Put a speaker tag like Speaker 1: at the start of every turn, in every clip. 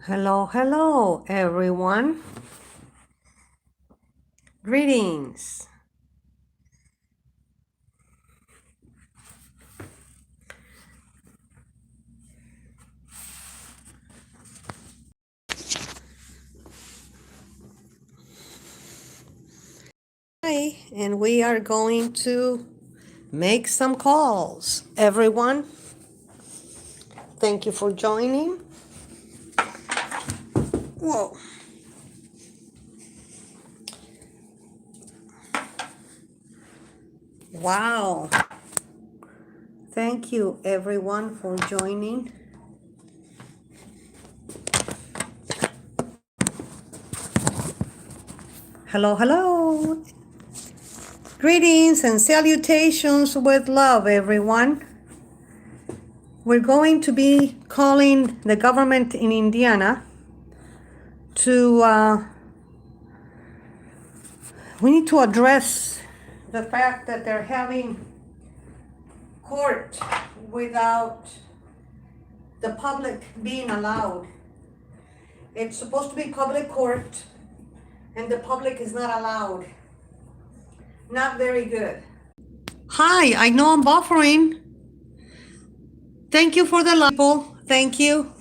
Speaker 1: Hello, hello, everyone. Greetings. Hi, and we are going to make some calls. Everyone, thank you for joining. Whoa. Wow. Thank you, everyone, for joining. Hello, hello. Greetings and salutations with love, everyone. We're going to be calling the government in Indiana to, we need to address the fact that they're having court without the public being allowed. It's supposed to be public court and the public is not allowed. Not very good. Hi, I know I'm buffering. Thank you for the love, people. Thank you.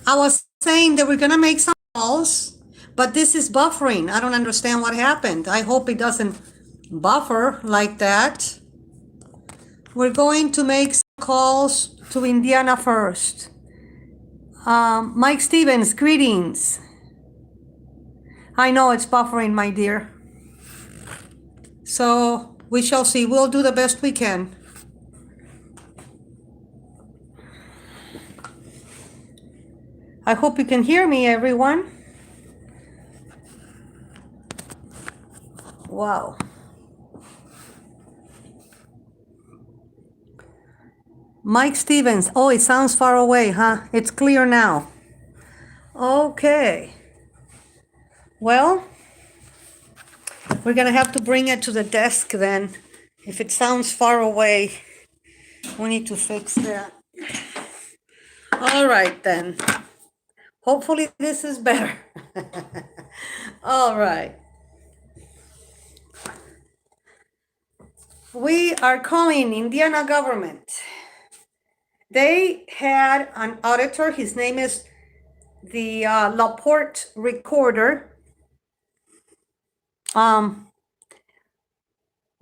Speaker 1: I was saying that we're gonna make some calls, but this is buffering. I don't understand what happened. I hope it doesn't buffer like that. We're going to make some calls to Indiana first. Mike Stevens, greetings. I know it's buffering, my dear. So we shall see. We'll do the best we can. I hope you can hear me, everyone. Wow. Mike Stevens. Oh, it sounds far away, huh? It's clear now. Okay. Well, we're going to have to bring it to the desk then. If it sounds far away, we need to fix that. All right, then. Hopefully this is better. All right. We are calling Indiana government. They had an auditor. His name is the Laporte Recorder.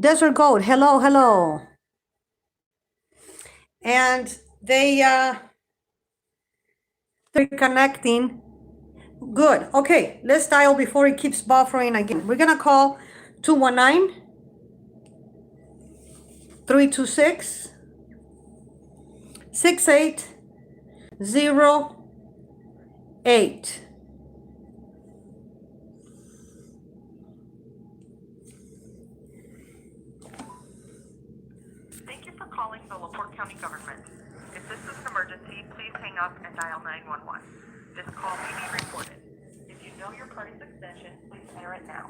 Speaker 1: Desert Goat, hello, hello. And they're connecting. Good. Okay, let's dial before it keeps buffering again. We're gonna call 219 326 6808.
Speaker 2: Thank you for calling the LaPorte County government. If this is an emergency, please hang up and dial 911. This call may be recorded. If you know your party's extension, please enter it now.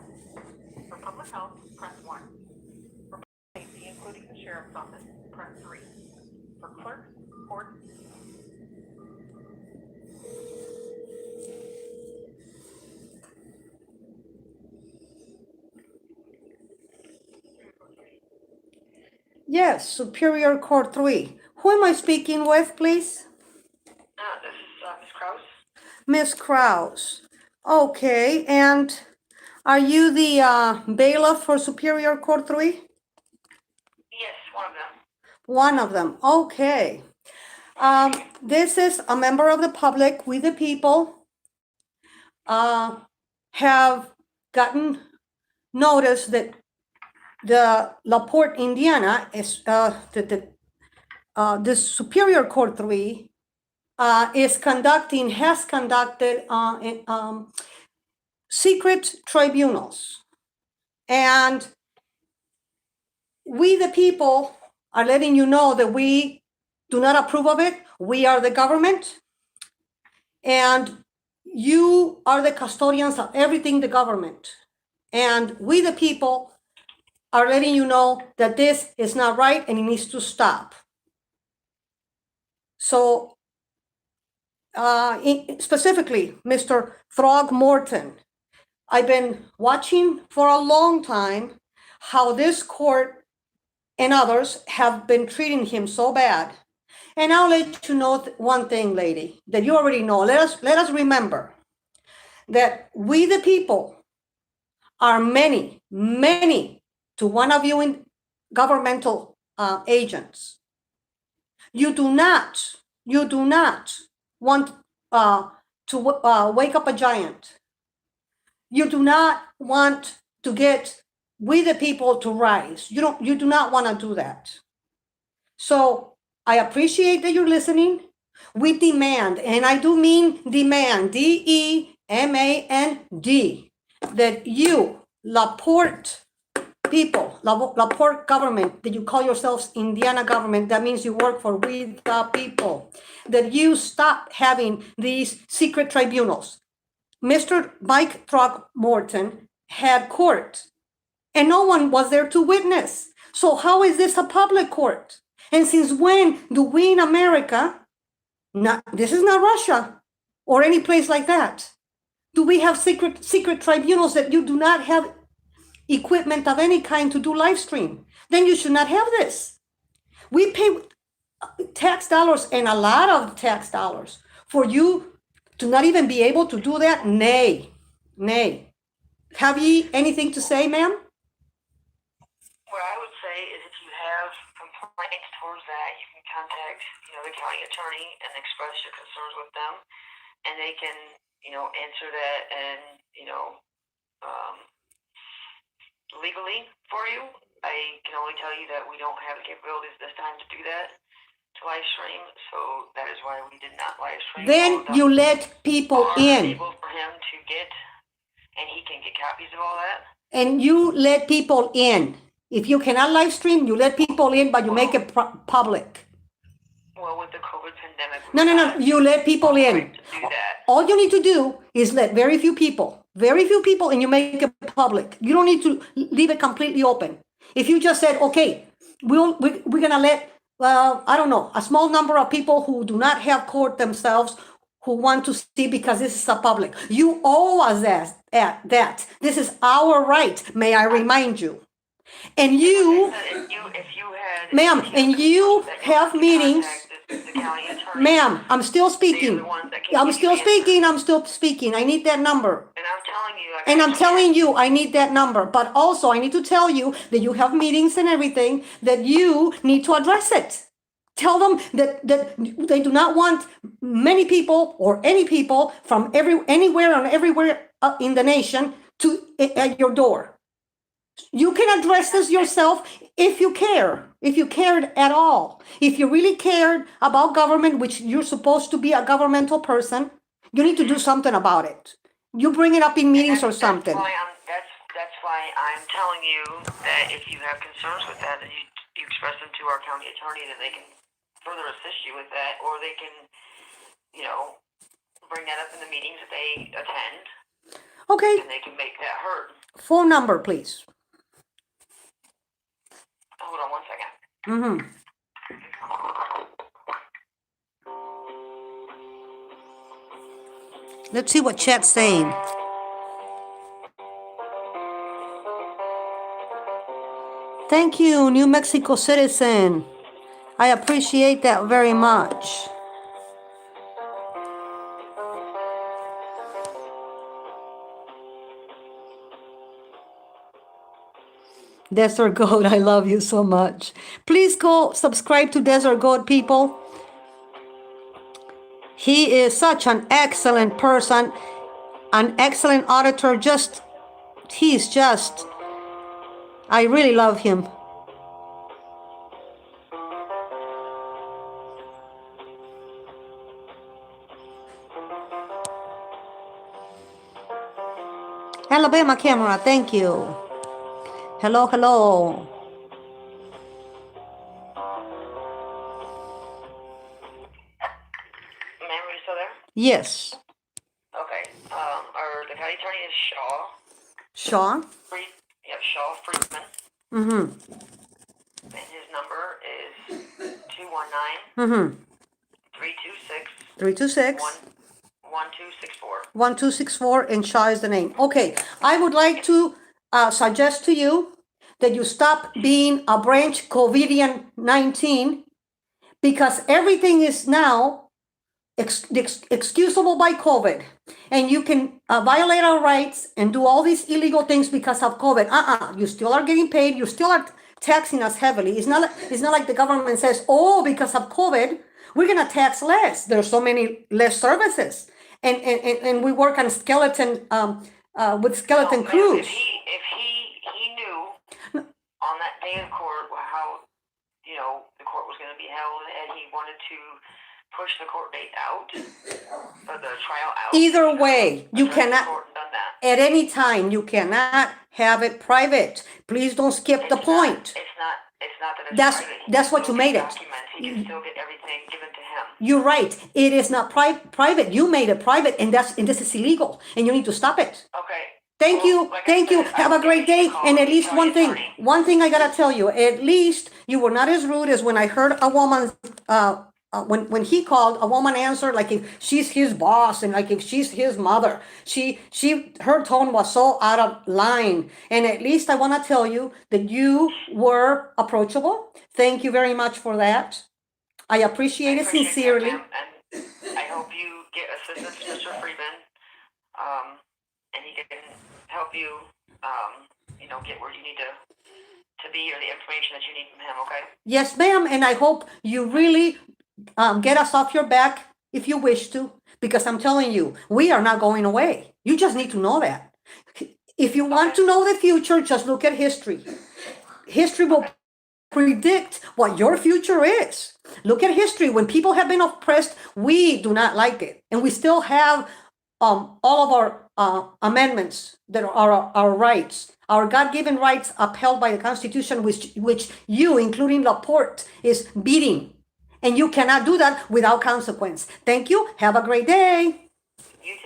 Speaker 2: For public health, press 1. For public safety, including the sheriff's office, press 3. For clerks, courts,
Speaker 1: Yes, Superior Court 3. Who am I speaking with, please?
Speaker 2: this is Ms. Kraus.
Speaker 1: Miss Kraus. Okay, and are you the bailiff for Superior Court 3?
Speaker 2: Yes, one of them.
Speaker 1: One of them. Okay. This is a member of the public. We the people have gotten notice that the LaPorte, Indiana, is the Superior Court 3 has conducted secret tribunals, and we the people are letting you know that we do not approve of it. We are the government, and you are the custodians of everything the government. And we the people are letting you know that this is not right and it needs to stop. So specifically Mr. Throgmorton. I've been watching for a long time how this court and others have been treating him so bad. And I'll let you know one thing, lady, that you already know. Let us remember that we the people are many, many to one of you in governmental agents. You do not want to wake up a giant. You do not want to get we the people to rise. You do not want to do that. So I appreciate that you're listening. We demand, and I do mean demand, DEMAND, that you, Laporte people, Laporte government, that you call yourselves Indiana government, that means you work for we the people, that you stop having these secret tribunals. Mr. Mike Throckmorton had court, and no one was there to witness. So how is this a public court? And since when do we in America, this is not Russia or any place like that, do we have secret tribunals that you do not have equipment of any kind to do live stream? Then you should not have this. We pay tax dollars, and a lot of tax dollars, for you to not even be able to do that? Nay. Have ye anything to say, ma'am?
Speaker 2: What I would say is if you have complaints towards that, you can contact, the county attorney and express your concerns with them, and they can, answer that and, legally for you. I can only tell you that we don't have the capabilities this time to do that, to live stream, so that is why we did not live stream.
Speaker 1: Then you let people in.
Speaker 2: Able for him to get, and he can get copies of all that.
Speaker 1: And you let people in. If you cannot live stream, you let people in, but you make it public.
Speaker 2: Well, with the COVID pandemic.
Speaker 1: No. You let people in.
Speaker 2: To do that.
Speaker 1: All you need to do is let very few people, and you make it public. You don't need to leave it completely open. If you just said, okay, we're going to let, I don't know, a small number of people who do not have court themselves, who want to see, because this is a public. You owe us that. This is our right, may I remind you. And you, ma'am, and you have meetings. Ma'am, I'm still speaking. I'm still speaking. I need that number. And I'm telling you, I need that number. But also, I need to tell you that you have meetings and everything, that you need to address it. Tell them that they do not want many people or any people from anywhere and everywhere in the nation at your door. You can address this yourself if you care, if you cared at all. If you really cared about government, which you're supposed to be a governmental person, you need to do something about it. You bring it up in meetings or something.
Speaker 2: That's why I'm telling you that if you have concerns with that, then you express them to our county attorney, that they can further assist you with that, or they can, bring that up in the meetings that they attend.
Speaker 1: Okay.
Speaker 2: And they can make that heard.
Speaker 1: Phone number, please.
Speaker 2: Hold on 1 second.
Speaker 1: Let's see what chat's saying. Thank you, New Mexico citizen. I appreciate that very much. Desert Goat, I love you so much. Please go subscribe to Desert Goat, people. He is such an excellent person, an excellent auditor. I really love him. Alabama camera, thank you. Hello.
Speaker 2: Ma'am, are you still there?
Speaker 1: Yes.
Speaker 2: Okay. The county attorney is Shaw.
Speaker 1: Shaw?
Speaker 2: Shaw Friedman.
Speaker 1: Mm-hmm.
Speaker 2: And his number is 219
Speaker 1: Mm-hmm.
Speaker 2: 326
Speaker 1: 326
Speaker 2: 1264.
Speaker 1: 1264, and Shaw is the name. Okay, I would like to suggest to you that you stop being a branch COVID-19 because everything is now excusable by COVID. And you can violate our rights and do all these illegal things because of COVID. You still are getting paid. You still are taxing us heavily. It's not like the government says, oh, because of COVID, we're going to tax less. There's so many less services. And we work on skeleton, with skeleton
Speaker 2: No, ma'am,
Speaker 1: crews.
Speaker 2: if he knew on that day of court how, the court was going to be held, and he wanted to push the court date out, or the trial out.
Speaker 1: Either way, you
Speaker 2: addressed the
Speaker 1: cannot,
Speaker 2: court and done that.
Speaker 1: at any time, you cannot have it private. Please don't skip the point.
Speaker 2: It's not that it's
Speaker 1: That's-
Speaker 2: private. He
Speaker 1: that's
Speaker 2: can
Speaker 1: what
Speaker 2: still
Speaker 1: you made
Speaker 2: get
Speaker 1: it.
Speaker 2: documents. He can still get everything given to him.
Speaker 1: You're right. It is not private. You made it private, and this is illegal, and you need to stop it.
Speaker 2: Okay.
Speaker 1: Thank
Speaker 2: Well,
Speaker 1: you.
Speaker 2: like I
Speaker 1: Thank you.
Speaker 2: said,
Speaker 1: Have
Speaker 2: I
Speaker 1: a
Speaker 2: will
Speaker 1: great
Speaker 2: give you
Speaker 1: day.
Speaker 2: a call
Speaker 1: And at
Speaker 2: and
Speaker 1: least
Speaker 2: tell
Speaker 1: one
Speaker 2: you,
Speaker 1: thing.
Speaker 2: attorney.
Speaker 1: One thing I gotta tell you. At least you were not as rude as when I heard a woman. When he called, a woman answered like if she's his boss and like if she's his mother. Her tone was so out of line. And at least I want to tell you that you were approachable. Thank you very much for that. I appreciate it
Speaker 2: appreciate that,
Speaker 1: sincerely.
Speaker 2: ma'am, and I hope you get assistance, Mr. Freeman, and he can help you, get where you need to be, or the information that you need from him. Okay.
Speaker 1: Yes, ma'am. And I hope you really get us off your back if you wish to, because I'm telling you, we are not going away. You just need to know that. If you want to know the future, just look at history. History will predict what your future is. Look at history. When people have been oppressed, we do not like it. And we still have all of our amendments that are our rights, our God-given rights upheld by the Constitution, which you, including Laporte, is beating. And you cannot do that without consequence. Thank you. Have a great day.
Speaker 2: You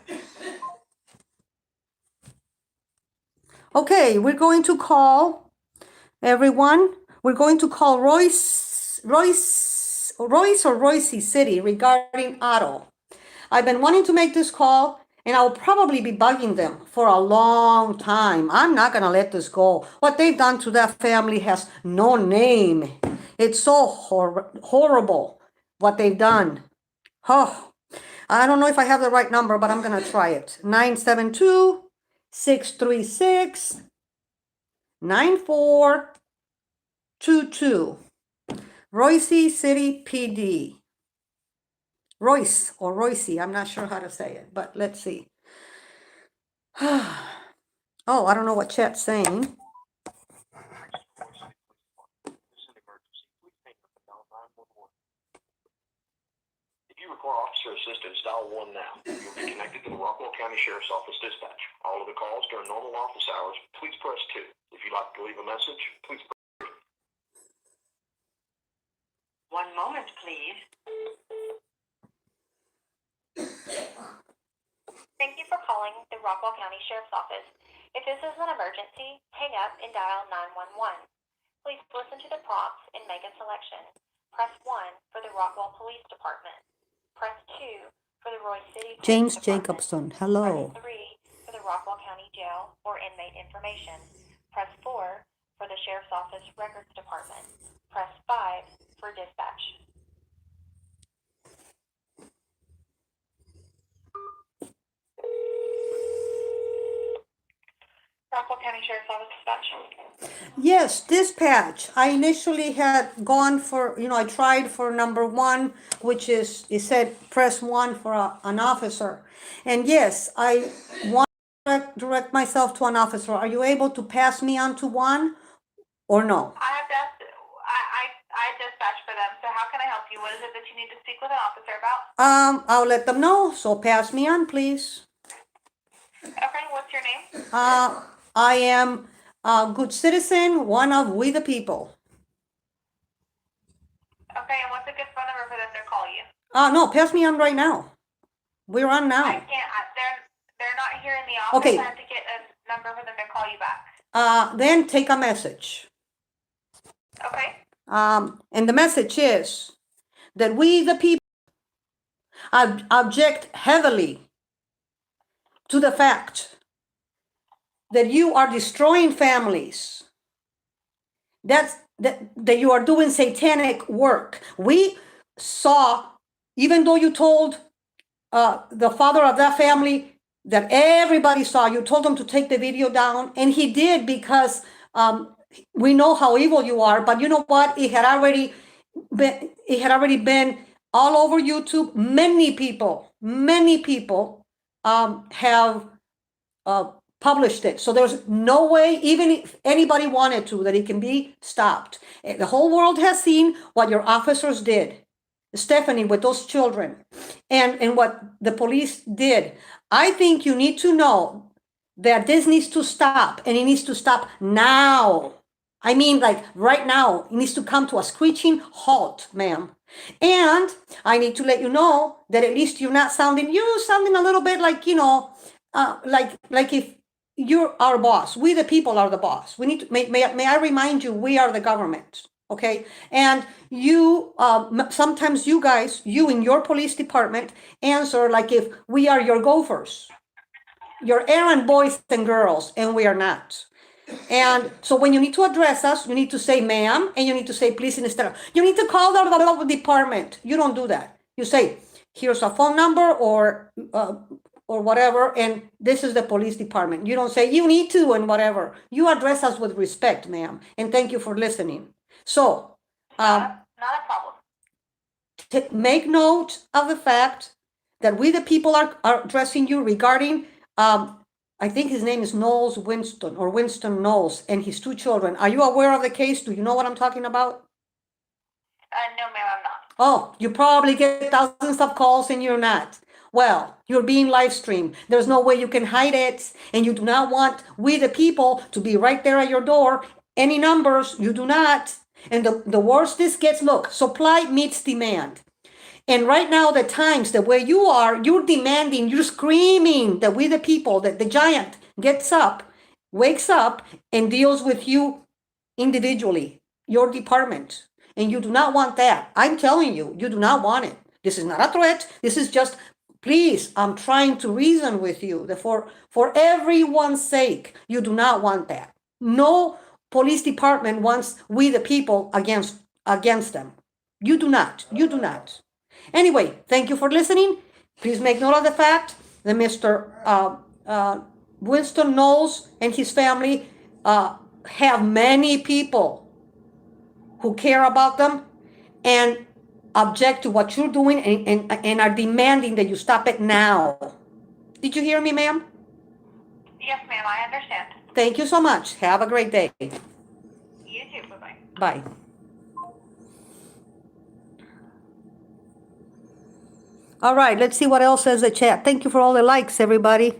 Speaker 2: too.
Speaker 1: Okay, we're going to call everyone. We're going to call Royce City regarding Otto. I've been wanting to make this call, and I'll probably be bugging them for a long time. I'm not going to let this go. What they've done to that family has no name. It's so horrible what they've done. Oh, I don't know if I have the right number, but I'm going to try it. 972-636-9422. Royce City PD. Royce or Royce, I'm not sure how to say it, but let's see. Oh, I don't know what chat's saying.
Speaker 3: If you require officer assistance, dial 1 now. You'll be connected to the Rockwell County Sheriff's Office dispatch. All of the calls during normal office hours, please press 2. If you'd like to leave a message, please press 3.
Speaker 2: 1 moment, please. Thank you for calling the Rockwell County Sheriff's Office. If this is an emergency, hang up and dial 911. Please listen to the prompts and make a selection. Press 1 for the Rockwell Police Department. Press 2 for the Royce City Police
Speaker 1: James
Speaker 2: Department.
Speaker 1: Jacobson, hello.
Speaker 2: Press 3 for the Rockwell County Jail or inmate information. Press 4 for the Sheriff's Office Records Department. Press 5 for dispatch. Rockwell County Sheriff's Office dispatch.
Speaker 1: Yes, dispatch. I initially had gone for, I tried for number 1, which is, it said press 1 for an officer. And yes, I want to direct myself to an officer. Are you able to pass me on to one or no?
Speaker 2: I have to ask, I dispatch for them, so how can I help you? What is it that you need to speak with an officer about?
Speaker 1: I'll let them know, so pass me on, please.
Speaker 2: Okay, what's your name?
Speaker 1: I am a good citizen, one of we the people.
Speaker 2: Okay, and what's a good phone number for them to call you?
Speaker 1: No, pass me on right now. We're on
Speaker 2: I
Speaker 1: now.
Speaker 2: can't, they're not here in the office.
Speaker 1: Okay.
Speaker 2: I have to get a number for them to call you back.
Speaker 1: Then take a message.
Speaker 2: Okay?
Speaker 1: And the message is that we the people object heavily to the fact that you are destroying families, that you are doing satanic work. We saw, even though you told the father of that family that everybody saw, you told him to take the video down, and he did because we know how evil you are. But you know what? It had already been all over YouTube. Many people have published it. So there's no way, even if anybody wanted to, that it can be stopped. The whole world has seen what your officers did, Stephanie, with those children, and what the police did. I think you need to know that this needs to stop, and it needs to stop now. I mean, like right now, it needs to come to a screeching halt, ma'am. And I need to let you know that at least you're sounding a little bit like, like if you're our boss. We the people are the boss. We need to, may I remind you, we are the government, okay? And you, sometimes you guys, you in your police department answer like if we are your gophers, your errand boys and girls, and we are not. And so when you need to address us, you need to say ma'am, and you need to say please instead of, you need to call the department. You don't do that. You say, here's a phone number or whatever, and this is the police department. You don't say you need to and whatever. You address us with respect, ma'am, and thank you for listening. So,
Speaker 2: Not a problem.
Speaker 1: make note of the fact that we the people are addressing you regarding, I think his name is Knowles Winston, or Winston Knowles, and his two children. Are you aware of the case? Do you know what I'm talking about?
Speaker 2: No, ma'am, I'm not.
Speaker 1: Oh, you probably get thousands of calls and you're not. Well, you're being live streamed. There's no way you can hide it, and you do not want we the people to be right there at your door. Any numbers, you do not. And the worse this gets, look, supply meets demand. And right now, the times, the way you are, you're demanding, you're screaming that we the people, that the giant gets up, wakes up, and deals with you individually, your department. And you do not want that. I'm telling you, you do not want it. This is not a threat. This is just, please, I'm trying to reason with you. For everyone's sake, you do not want that. No police department wants we the people against them. You do not. You do not. Anyway, thank you for listening. Please make note of the fact that Mr. Winston Knowles and his family have many people who care about them and object to what you're doing and are demanding that you stop it now. Did you hear me, ma'am?
Speaker 2: Yes, ma'am, I understand.
Speaker 1: Thank you so much. Have a great day.
Speaker 2: You too, bye-bye.
Speaker 1: Bye. All right, let's see what else says the chat. Thank you for all the likes, everybody.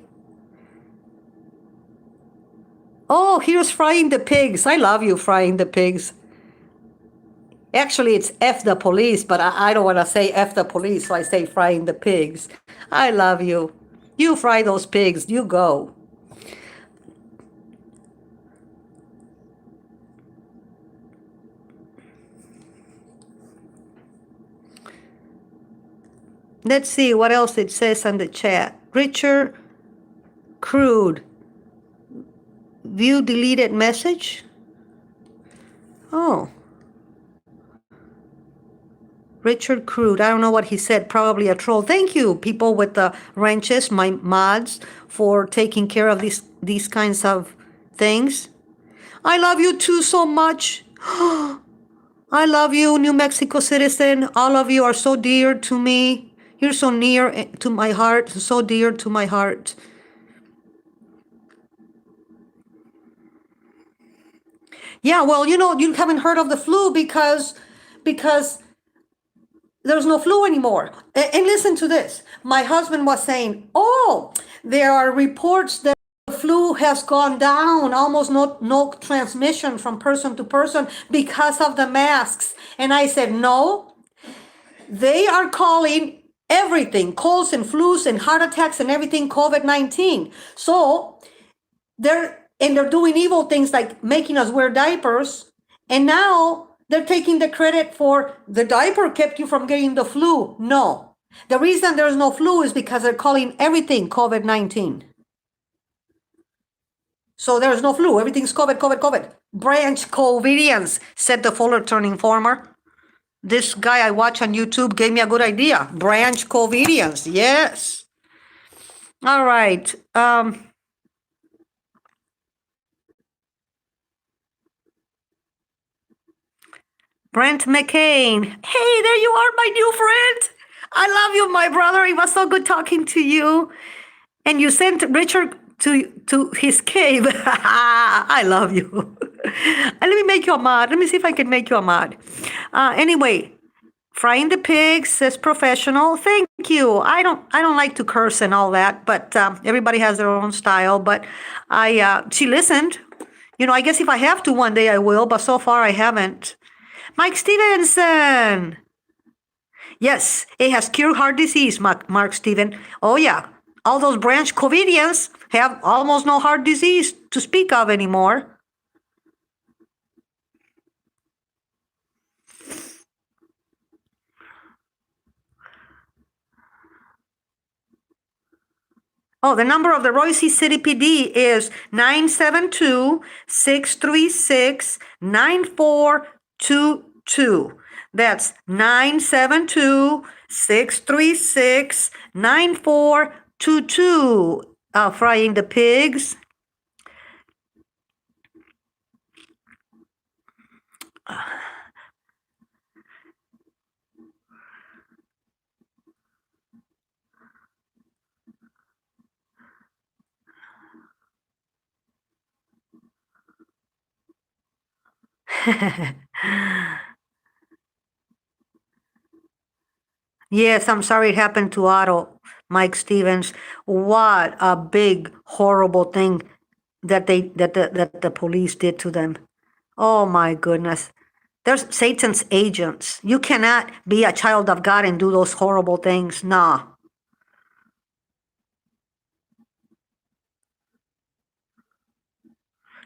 Speaker 1: Oh, here's Frying the Pigs. I love you, Frying the Pigs. Actually, it's F the police, but I don't want to say F the police, so I say Frying the Pigs. I love you. You fry those pigs. You go. Let's see what else it says on the chat. Richard Crude. View deleted message. Oh. Richard Crude. I don't know what he said. Probably a troll. Thank you, people with the wrenches, my mods, for taking care of these kinds of things. I love you too so much. I love you, New Mexico citizen. All of you are so dear to me. You're so near to my heart, so dear to my heart. Yeah, well, you haven't heard of the flu because there's no flu anymore. And listen to this. My husband was saying, oh, there are reports that the flu has gone down, almost no transmission from person to person because of the masks. And I said, no, they are calling everything, colds and flus and heart attacks and everything, COVID-19. So they're doing evil things like making us wear diapers. And now they're taking the credit for the diaper kept you from getting the flu. No, The reason there's no flu is because they're calling everything COVID-19. So there's no flu. Everything's COVID, COVID, COVID. Branch Covidians, said the Fullerton Informer. This guy I watch on YouTube gave me a good idea. Branch Covidians, yes. All right. Brent McCain. Hey, there you are, my new friend. I love you, my brother. It was so good talking to you. And you sent Richard to his cave. I love you. Let me make you a mod. Let me see if I can make you a mod. Anyway, frying the pigs says professional. Thank you. I don't like to curse and all that, but everybody has their own style. But she listened. You know, I guess if I have to one day I will, but so far I haven't. Mike Stevenson. Yes, it has cured heart disease, Mark Steven. Oh yeah, all those branch Covidians have almost no heart disease to speak of anymore. Oh, the number of the Royce City PD is 972-636-9422. That's 972-636-9422. Frying the pigs. Yes, I'm sorry it happened to Otto, Mike Stevens. What a big, horrible thing that the police did to them. Oh my goodness. They're Satan's agents. You cannot be a child of God and do those horrible things. Nah.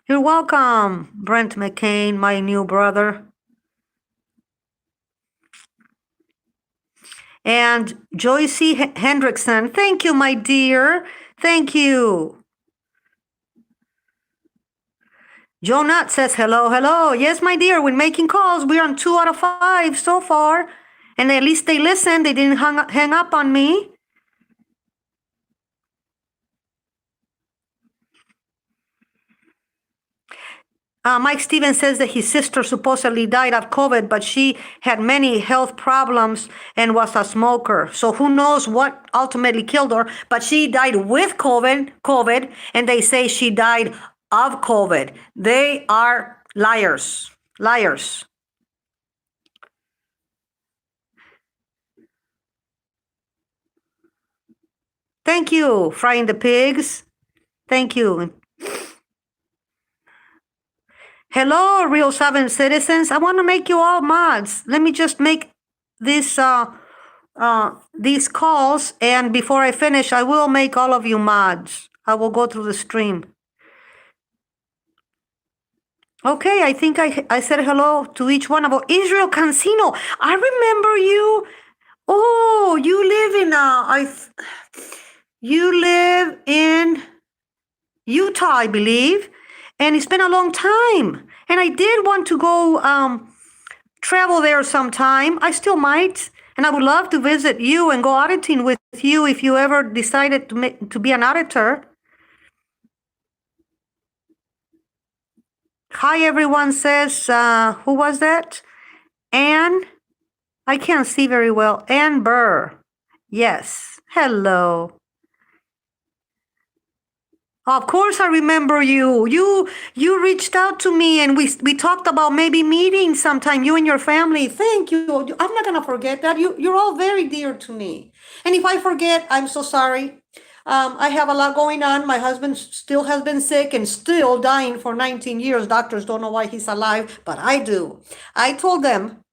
Speaker 1: You're welcome, Brent McCain, my new brother. And Joyce Hendrickson, thank you, my dear. Thank you. Joe Nutt says, hello, hello. Yes, my dear, when making calls, we're on 2 out of 5 so far. And at least they listened. They didn't hang up on me. Mike Stevens says that his sister supposedly died of COVID, but she had many health problems and was a smoker. So who knows what ultimately killed her, but she died with COVID, and they say she died of COVID. They are liars. Liars. Thank you, Frying the Pigs. Thank you. Hello, Real 7 citizens. I want to make you all mods. Let me just make this these calls, and before I finish, I will make all of you mods. I will go through the stream. Okay, I think I said hello to each one of you. Israel Cancino, I remember you. Oh, you live in Utah, I believe. And it's been a long time. And I did want to go travel there sometime. I still might. And I would love to visit you and go auditing with you if you ever decided to be an auditor. Hi, everyone says, who was that? Anne? I can't see very well. Anne Burr. Yes. Hello. Of course I remember you. You reached out to me and we talked about maybe meeting sometime, you and your family. Thank you. I'm not gonna forget that. You're all very dear to me. And if I forget, I'm so sorry. I have a lot going on. My husband still has been sick and still dying for 19 years. Doctors don't know why he's alive, but I do. I told them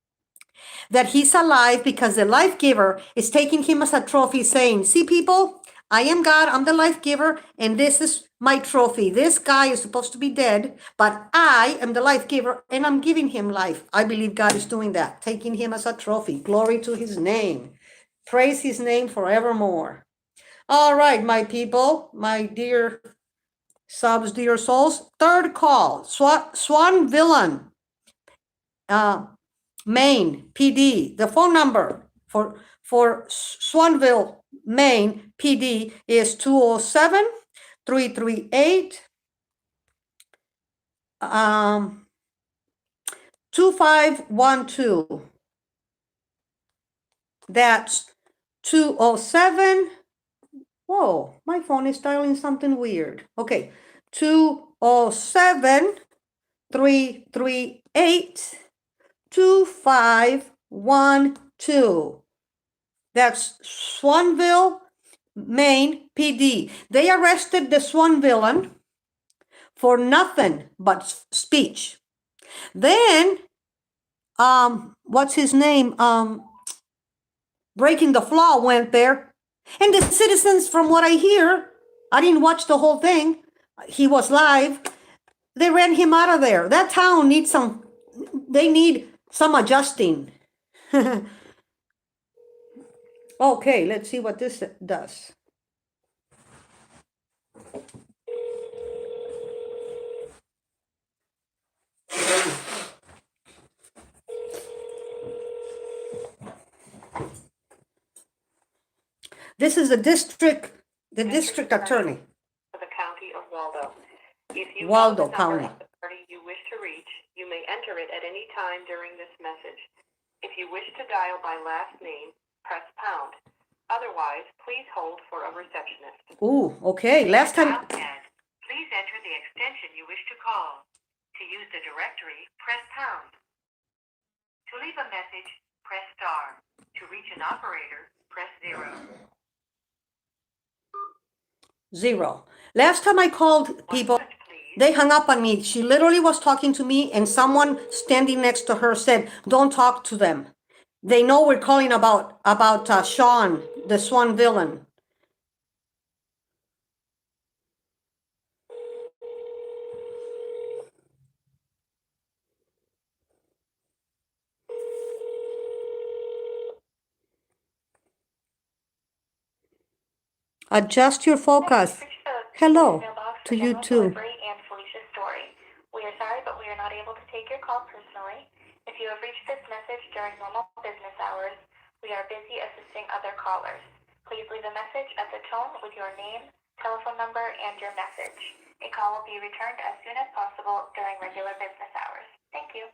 Speaker 1: that he's alive because the life giver is taking him as a trophy, saying, see, people, I am God, I'm the life giver, and this is my trophy. This guy is supposed to be dead, but I am the life giver, and I'm giving him life. I believe God is doing that, taking him as a trophy. Glory to his name. Praise his name forevermore. All right, my people, my dear subs, dear souls. Third call, Swan Villain, Maine, PD. The phone number for Swanville, Maine, PD is 207-338 2512. That's 207. Whoa, my phone is dialing something weird. Okay, 207-338 2512. That's Swanville, Maine, PD. They arrested the Swan villain for nothing but speech. Then, what's his name? Breaking the Flaw went there. And the citizens, from what I hear, I didn't watch the whole thing. He was live. They ran him out of there. That town needs they need some adjusting. Okay, let's see what this does. This is the district attorney.
Speaker 2: For the county of Waldo. If you
Speaker 1: Waldo
Speaker 2: know the number
Speaker 1: County.
Speaker 2: of the party you wish to reach, you may enter it at any time during this message. If you wish to dial by last name, press pound. Otherwise, please hold for a receptionist.
Speaker 1: Ooh, okay. Last time.
Speaker 2: Please enter the extension you wish to call. To use the directory, press pound. To leave a message, press star. To reach an operator, press 0.
Speaker 1: 0. Last time I called people, they hung up on me. She literally was talking to me, and someone standing next to her said, "Don't talk to them. They know we're calling about Sean, the Swan villain." Adjust your focus. Hello to you too.
Speaker 4: And Felicia Story. We are sorry, but we are not able to take your call personally. If you have reached this message during normal business hours, we are busy assisting other callers. Please leave a message at the tone with your name, telephone number, and your message. A call will be returned as soon as possible during regular business hours. Thank you.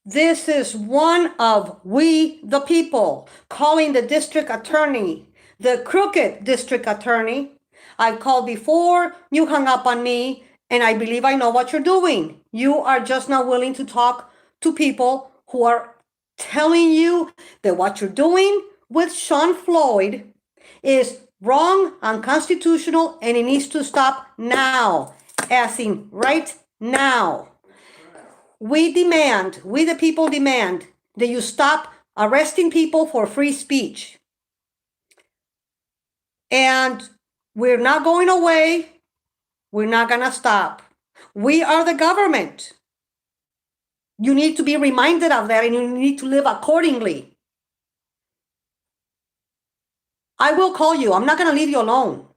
Speaker 1: This is one of we, the people, calling the district attorney, the crooked district attorney. I've called before, you hung up on me, and I believe I know what you're doing. You are just not willing to talk to people who are telling you that what you're doing with Sean Floyd is wrong, unconstitutional, and it needs to stop now, as in right now. We the people demand that you stop arresting people for free speech. And we're not going away. We're not going to stop. We are the government. You need to be reminded of that, and you need to live accordingly. I will call you. I'm not going to leave you alone.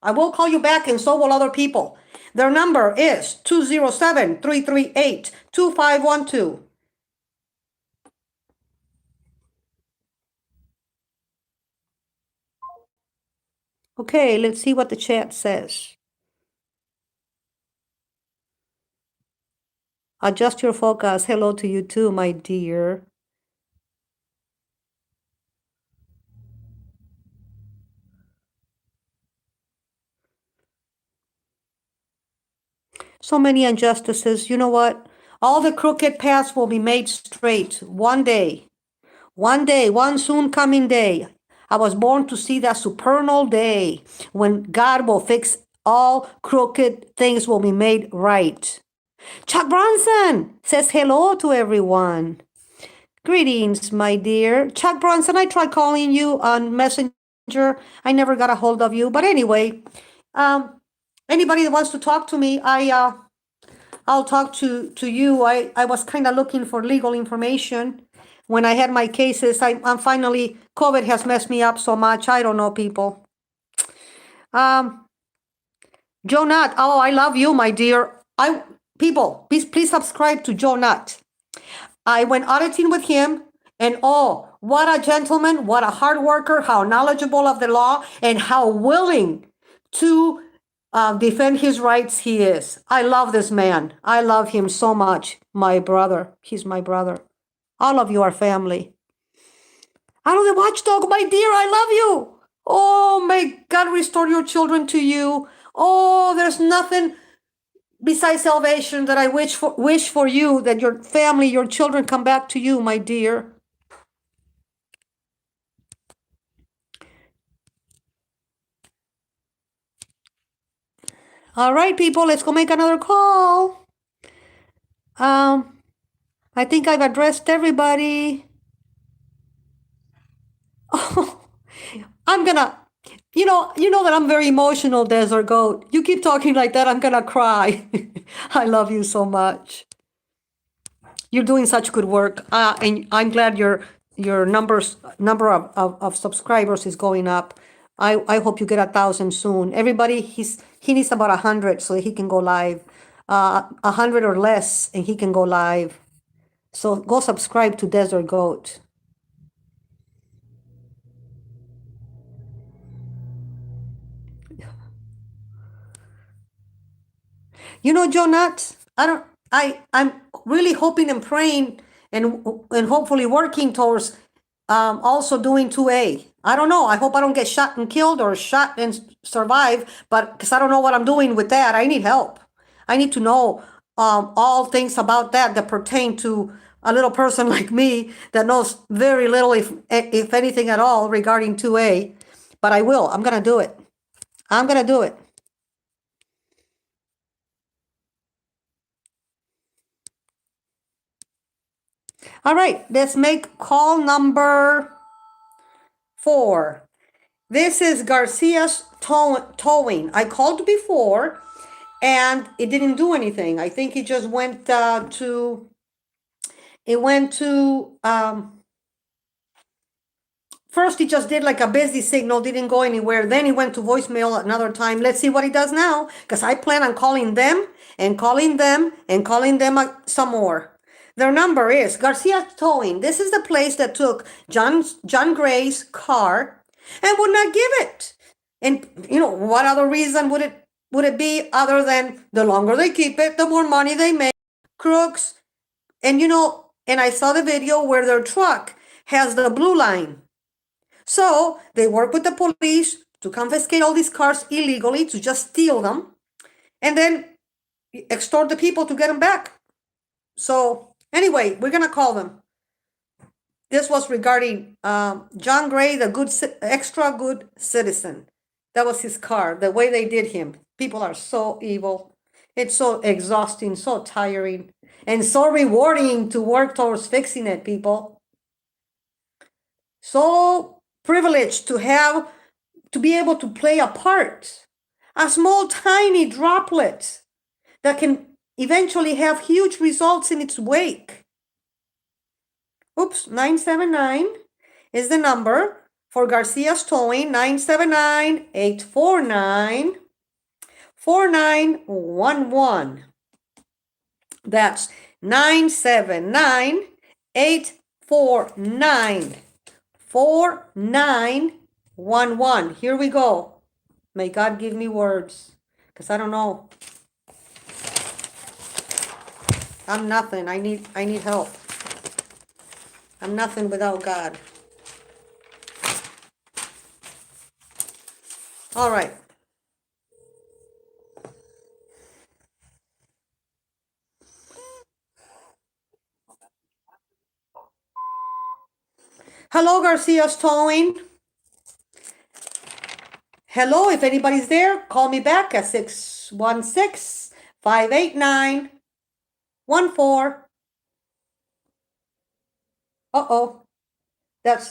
Speaker 1: I will call you back, and so will other people. Their number is 207-338-2512. Okay, let's see what the chat says. Adjust your focus. Hello to you too, my dear. So many injustices. You know what? All the crooked paths will be made straight one day. One day, one soon coming day. I was born to see that supernal day when God will fix all crooked things will be made right. Chuck Bronson says hello to everyone. Greetings, my dear. Chuck Bronson, I tried calling you on Messenger. I never got a hold of you. But anyway, anybody that wants to talk to me, I'll talk to you. I was kind of looking for legal information. when I had my cases. I'm finally, COVID has messed me up so much. I don't know, people. Joe Nutt, oh, I love you, my dear. People, please subscribe to Joe Nutt. I went auditing with him, and oh, what a gentleman, what a hard worker, how knowledgeable of the law, and how willing to defend his rights he is. I love this man. I love him so much. My brother. He's my brother. All of you are family. Out of the watchdog, my dear, I love you. Oh, may God restore your children to you. Oh, there's nothing besides salvation that I wish for you, that your family, your children come back to you, my dear. All right, people, let's go make another call. I think I've addressed everybody. Oh, I'm gonna, you know that I'm very emotional, Desert Goat. You keep talking like that, I'm gonna cry. I love you so much. You're doing such good work, and I'm glad your number of subscribers is going up. I hope you get 1,000 soon. Everybody, he needs about 100 so he can go live. 100 or less, and he can go live. So go subscribe to Desert Goat. You know, Joe Nutt, I'm really hoping and praying and hopefully working towards also doing 2A. I don't know. I hope I don't get shot and killed or shot and survive, but because I don't know what I'm doing with that. I need help. I need to know all things about that pertain to a little person like me that knows very little, if anything at all, regarding 2A. But I will. I'm going to do it. I'm going to do it. All right, let's make call number 4. This is Garcia's towing. I called before and it didn't do anything. I think it just went first it just did like a busy signal, didn't go anywhere. Then it went to voicemail another time. Let's see what it does now, because I plan on calling them and calling them and calling them some more. Their number is Garcia Towing. This is the place that took John Gray's car and would not give it. And you know, what other reason would it be other than the longer they keep it, the more money they make? Crooks. And you know, and I saw the video where their truck has the blue line. So they work with the police to confiscate all these cars illegally, to just steal them, and then extort the people to get them back. So anyway, we're gonna call them. This was regarding John Gray, the extra good citizen. That was his car. The way they did him. People are so evil. It's so exhausting, so tiring, and so rewarding to work towards fixing it, people. So privileged to be able to play a part, a small tiny droplet that can eventually have huge results in its wake. Oops, 979 is the number for Garcia's Towing, 979-849-4911. That's 979-849-4911. Here we go. May God give me words, because I don't know. I'm nothing. I need help. I'm nothing without God. All right. Hello, Garcia's Towing. Hello, if anybody's there, call me back at 616-589-14. Uh-oh. That's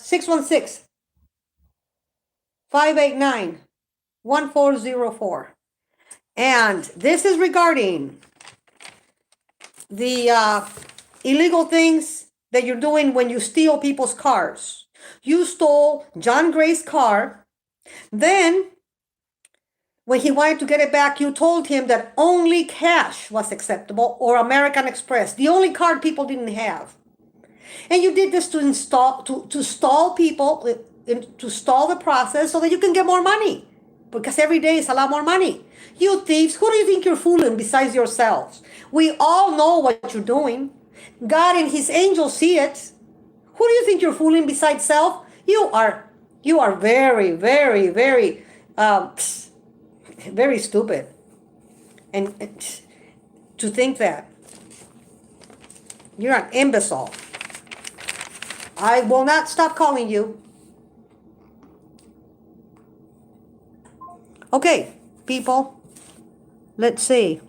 Speaker 1: 616-589-1404. And this is regarding the illegal things that you're doing when you steal people's cars. You stole John Gray's car. Then, when he wanted to get it back, you told him that only cash was acceptable or American Express, the only card people didn't have. And you did this to stall people, to stall the process so that you can get more money. Because every day is a lot more money. You thieves, who do you think you're fooling besides yourselves? We all know what you're doing. God and his angels see it. Who do you think you're fooling besides self? You are very, very, very, very stupid. And to think that. You're an imbecile. I will not stop calling you. Okay, people. Let's see.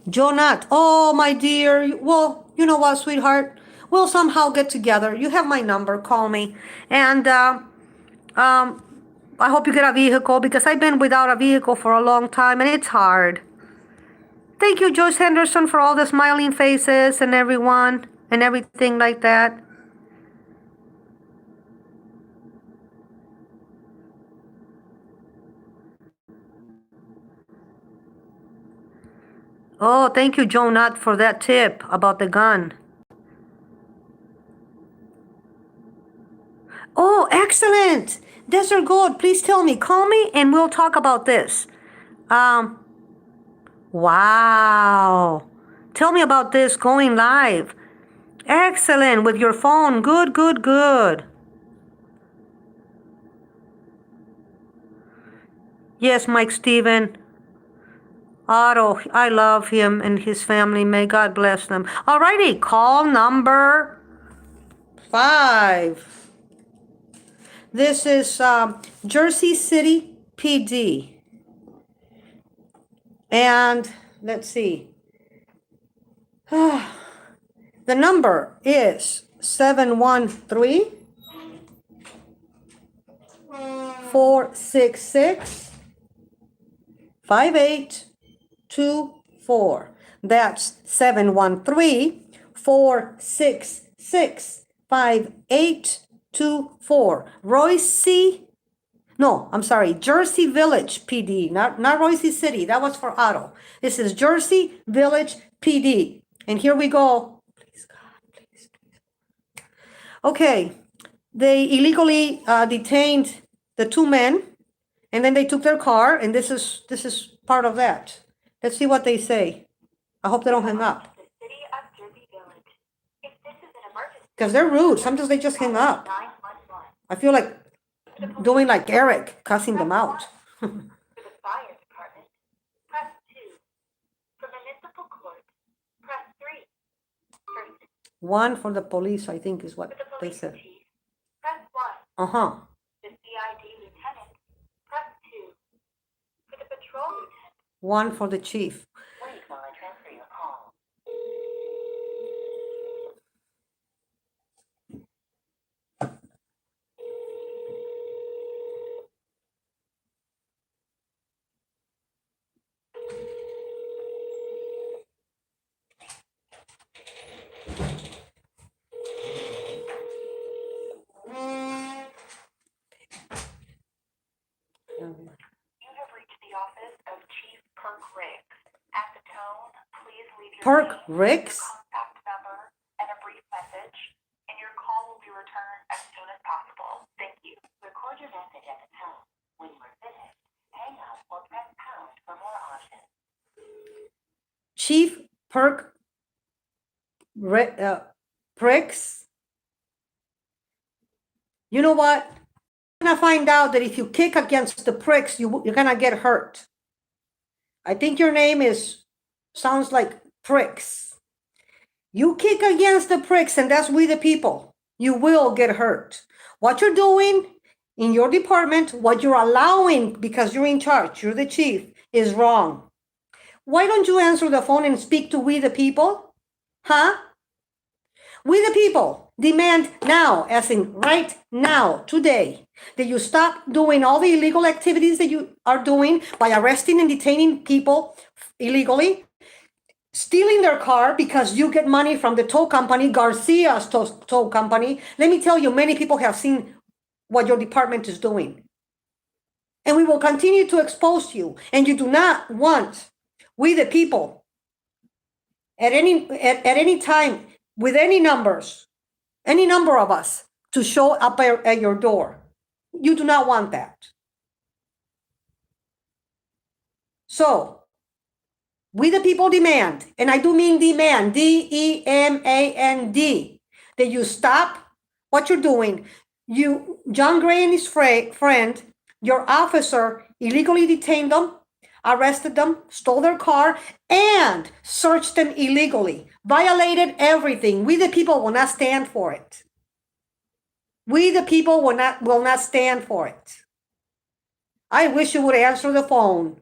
Speaker 1: Jonat, oh my dear. Well, you know what, sweetheart? We'll somehow get together. You have my number. Call me. And I hope you get a vehicle because I've been without a vehicle for a long time and it's hard. Thank you, Joyce Henderson, for all the smiling faces and everyone and everything like that. Oh, thank you, Jonat, for that tip about the gun. Oh, excellent. Desert Gold, please tell me. Call me and we'll talk about this. Wow. Tell me about this going live. Excellent. With your phone. Good, good, good. Yes, Mike Steven. Otto, I love him and his family. May God bless them. Alrighty, call number 5. This is Jersey City PD. And let's see. The number is 713 466 5824. That's 713 466 5824. Jersey Village PD, not Royce City. That was for Otto. This is Jersey Village PD. And here we go. Please, God, please. Okay. They illegally detained the 2 men, and then they took their car, and this is part of that. Let's see what they say. I hope they don't hang up.
Speaker 4: The city of Jersey Village. If this is an emergency,
Speaker 1: Because they're rude. Sometimes they just hang up.
Speaker 4: 911.
Speaker 1: I feel like doing like Eric, cussing them out.
Speaker 4: For the fire department, press 2. For municipal court, press 3. For
Speaker 1: 1 for the police, I think is what
Speaker 4: the
Speaker 1: they
Speaker 4: police
Speaker 1: said.
Speaker 4: chief, press 1.
Speaker 1: Uh-huh.
Speaker 4: The CID lieutenant, press 2. For the patrol lieutenant,
Speaker 1: 1 for the chief.
Speaker 4: wait while I transfer your call. You have reached the office of Chief Perk Riggs. At the tone, please leave your
Speaker 1: Perk
Speaker 4: name,
Speaker 1: Riggs?
Speaker 4: your contact number, and a brief message, and your call will be returned as soon as possible. Thank you. Record your message at the tone. When you are finished, hang up or press pound for more options.
Speaker 1: Chief Perk Pricks. You know what? You're gonna find out that if you kick against the pricks, you're gonna get hurt. I think your name sounds like Pricks. You kick against the pricks, and that's we the people. You will get hurt. What you're doing in your department, what you're allowing because you're in charge, you're the chief, is wrong. Why don't you answer the phone and speak to we the people? Huh? We the people demand now, as in right now, today, that you stop doing all the illegal activities that you are doing by arresting and detaining people illegally. stealing their car because you get money from the tow company, Garcia's tow company. Let me tell you, many people have seen what your department is doing. And we will continue to expose you. And you do not want, we the people, at any time, with any numbers, any number of us, to show up at your door. You do not want that. So, we the people demand, and I do mean demand, DEMAND, that you stop what you're doing. You, John Gray and his friend, your officer, illegally detained them, arrested them, stole their car, and searched them illegally, violated everything. We the people will not stand for it. We the people will not stand for it. I wish you would answer the phone.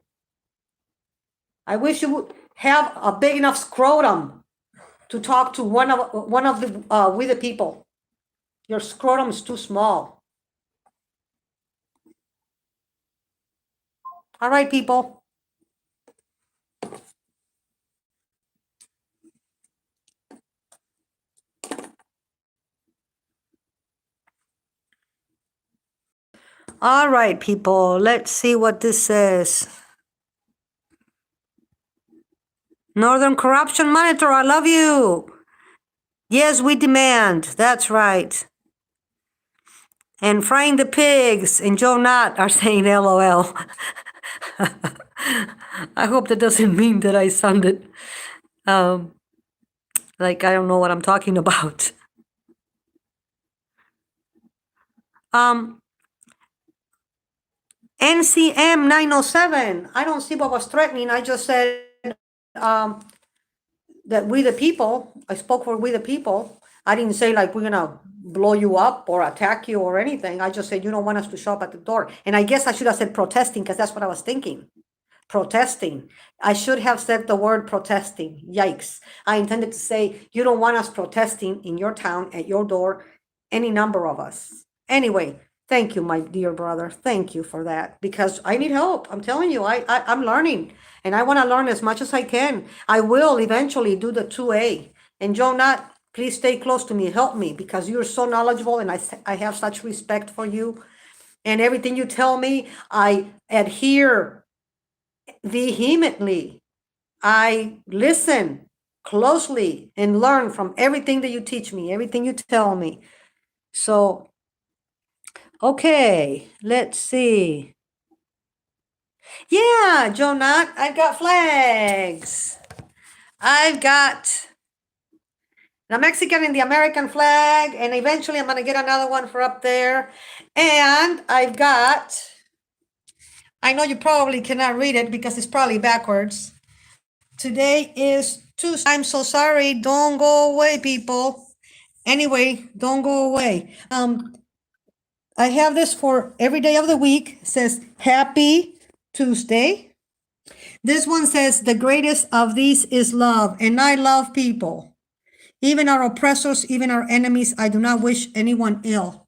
Speaker 1: I wish you would have a big enough scrotum to talk to one of the we the people. Your scrotum is too small. All right, people. All right, people. Let's see what this says. Northern Corruption Monitor, I love you. Yes, we demand. That's right. And Frying the Pigs and Joe Knott are saying LOL. I hope that doesn't mean that I sounded like I don't know what I'm talking about. NCM 907. I don't see what was threatening. I just said that we the people, I spoke for we the people. I didn't say like we're gonna blow you up or attack you or anything. I just said you don't want us to show up at the door. And I guess I should have said protesting because that's what I was thinking. Protesting. I should have said the word protesting. Yikes. I intended to say you don't want us protesting in your town at your door, any number of us. Anyway, thank you, my dear brother. Thank you for that because I need help. I'm telling you, I'm learning and I want to learn as much as I can. I will eventually do the 2A. And Joe Knott, please stay close to me. Help me because you're so knowledgeable and I have such respect for you. And everything you tell me, I adhere vehemently. I listen closely and learn from everything that you teach me, everything you tell me. So, okay, let's see. Yeah, Joe Knott, I've got flags. I've got the Mexican and the American flag, and eventually I'm going to get another one for up there. And I've got, I know you probably cannot read it because it's probably backwards. Today is Tuesday. I'm so sorry. Don't go away, people. Anyway, don't go away. I have this for every day of the week. It says Happy Tuesday. This one says the greatest of these is love, and I love people. Even our oppressors, even our enemies, I do not wish anyone ill.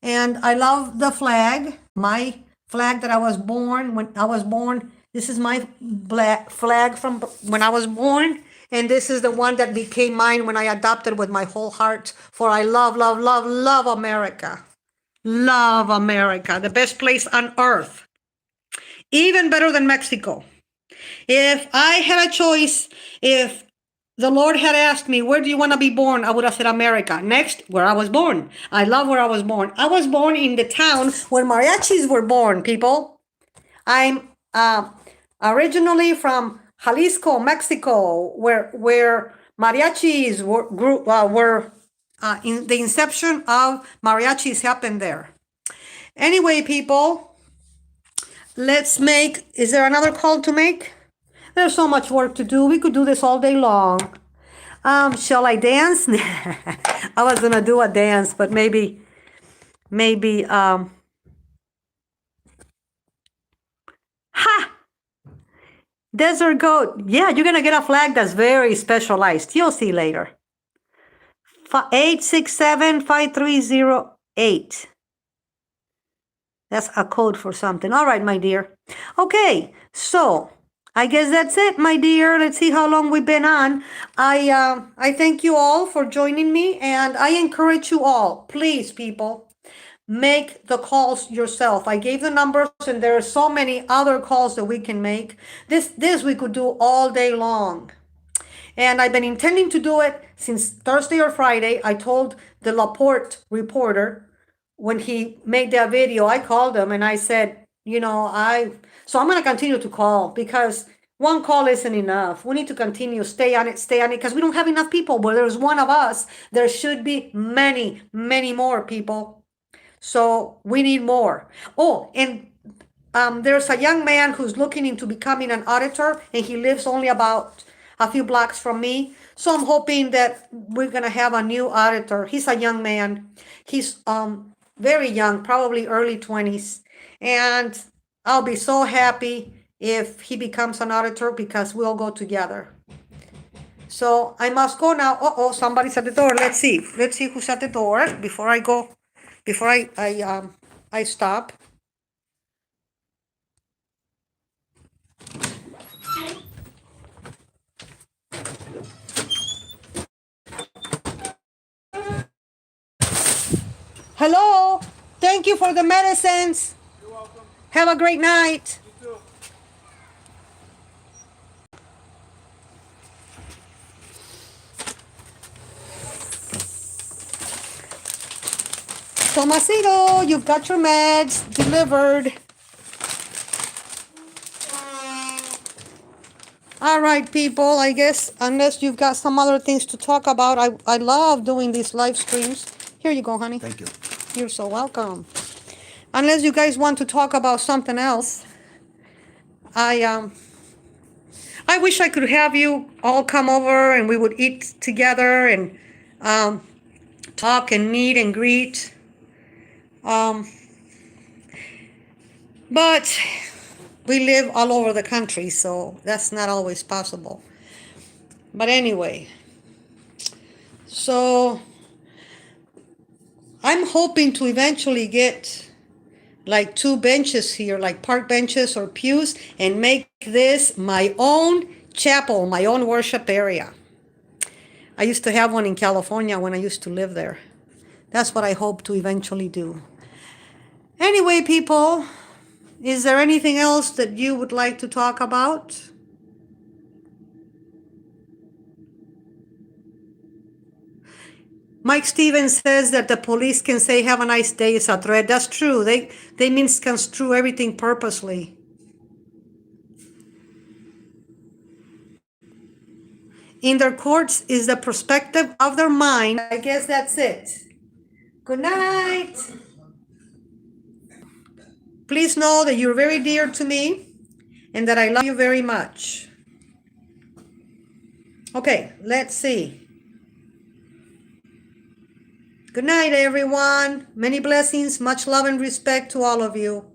Speaker 1: And I love the flag, my flag that I was born, when I was born. This is my black flag from when I was born. And this is the one that became mine when I adopted with my whole heart. For I love, love, love, love America. Love America, the best place on earth. Even better than Mexico. If I had a choice, if the Lord had asked me, where do you want to be born? I would have said America. Next, where I was born. I love where I was born. I was born in the town where mariachis were born, people. I'm originally from Jalisco, Mexico, where mariachis were in the inception of mariachis happened there. Anyway, people, let's make, is there another call to make? There's so much work to do. We could do this all day long. Shall I dance? I was gonna do a dance, but maybe, ha! Desert Goat. Yeah, you're gonna get a flag that's very specialized. You'll see later. 867-5308. That's a code for something. All right, my dear. Okay, so I guess that's it, my dear. Let's see how long we've been on. I thank you all for joining me, and I encourage you all, please, people, make the calls yourself. I gave the numbers, and there are so many other calls that we can make. This we could do all day long. And I've been intending to do it since Thursday or Friday. I told the Laporte reporter when he made that video, I called him and I said, so I'm going to continue to call because one call isn't enough. We need to continue, stay on it, because we don't have enough people. Where there's one of us, there should be many, many more people. So we need more. Oh, and there's a young man who's looking into becoming an auditor, and he lives only about a few blocks from me. So I'm hoping that we're gonna have a new auditor. He's a young man. He's very young, probably early 20s. And I'll be so happy if he becomes an auditor because we'll go together. So I must go now. Oh, somebody's at the door. Let's see who's at the door before I go, before I stop. Hello. Thank you for the medicines.
Speaker 5: You're welcome.
Speaker 1: Have a great night.
Speaker 5: You too.
Speaker 1: Tomasito, you've got your meds delivered. All right, people, I guess unless you've got some other things to talk about, I love doing these live streams. Here you go, honey.
Speaker 5: Thank you.
Speaker 1: You're so welcome. Unless you guys want to talk about something else, I wish I could have you all come over and we would eat together and talk and meet and greet. But we live all over the country, so that's not always possible. But anyway, so I'm hoping to eventually get like 2 benches here, like park benches or pews, and make this my own chapel, my own worship area. I used to have one in California when I used to live there. That's what I hope to eventually do. Anyway, people, is there anything else that you would like to talk about? Mike Stevens says that the police can say, "Have a nice day," is a threat. That's true. They misconstrue everything purposely. In their courts is the perspective of their mind. I guess that's it. Good night. Please know that you're very dear to me and that I love you very much. Okay, let's see. Good night, everyone. Many blessings, much love and respect to all of you.